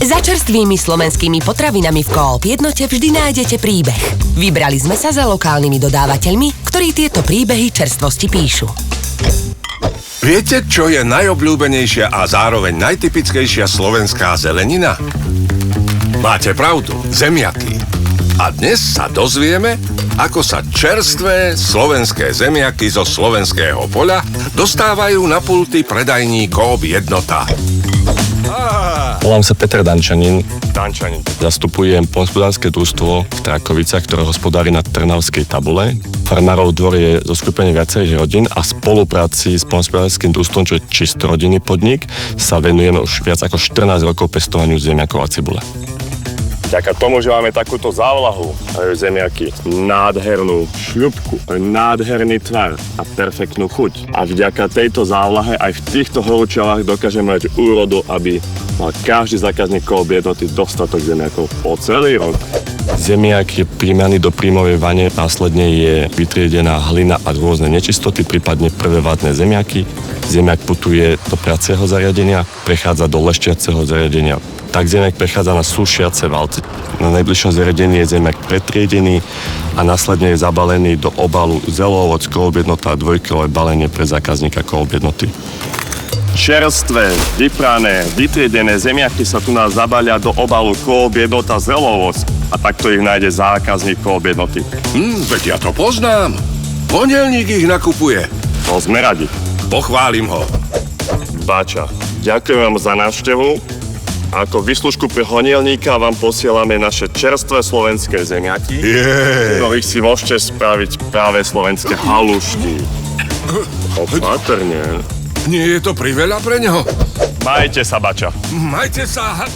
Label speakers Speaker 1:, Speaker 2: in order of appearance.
Speaker 1: Za čerstvými slovenskými potravinami v Coop Jednote vždy nájdete príbeh. Vybrali sme sa za lokálnymi dodávateľmi, ktorí tieto príbehy čerstvosti píšu.
Speaker 2: Viete, čo je najobľúbenejšia a zároveň najtypickejšia slovenská zelenina? Máte pravdu, zemiaky. A dnes sa dozvieme, ako sa čerstvé slovenské zemiaky zo slovenského poľa dostávajú na pulty predajní Coop Jednota.
Speaker 3: Volám sa Peter Dančanin. Zastupujem poľnohospodárske družstvo v Trakovicách, ktoré hospodári na Trnavskej tabule. Farmárov dvor je zoskupenie viacerých rodín a v spolupráci s poľnohospodárskym družstvom, čo je čisto rodinný podnik, sa venujeme už viac ako 14 rokov pestovaniu zemiakov a cibule. Vďaka tomu, že máme takúto závlahu, zemiaky, nádhernú šľupku, nádherný tvar a perfektnú chuť. A vďaka tejto závlahe aj v týchto horúčavách dokážeme mať úrodu, aby mal každý zákazník Coop Jednoty dostatok zemiakov po celý rok. Zemiak je príjmaný do príjmovej vane, následne je vytriedená hlina a rôzne nečistoty, prípadne prvé vádne zemiaky. Zemiak putuje do pracieho zariadenia, prechádza do lešťaceho zariadenia. Tak zemiak prechádza na sušiace valce. Na najbližšom zariadení je zemiak pretriedený a následne je zabalený do obalu Zelovoc Coop Jednota a dvojkilové balenie pre zákazníka Coop Jednoty. Čerstvé, vyprané, vytriedené zemiaky sa tu nás zabalia do obalu Coop Jednota Zelovoc a takto ich nájde zákazník Coop Jednoty.
Speaker 2: Veď ja to poznám. Ponelník ich nakupuje.
Speaker 3: To sme radi.
Speaker 2: Pochválim ho.
Speaker 3: Báča, ďakujem vám za návštevu. A ako výslužku pre honielníka vám posielame naše čerstvé slovenské zemiaky, ktorých si môžete spraviť práve slovenské halušky. Opatrne.
Speaker 2: Nie je to priveľa pre neho?
Speaker 3: Majte sa, Bača.
Speaker 2: Majte sa.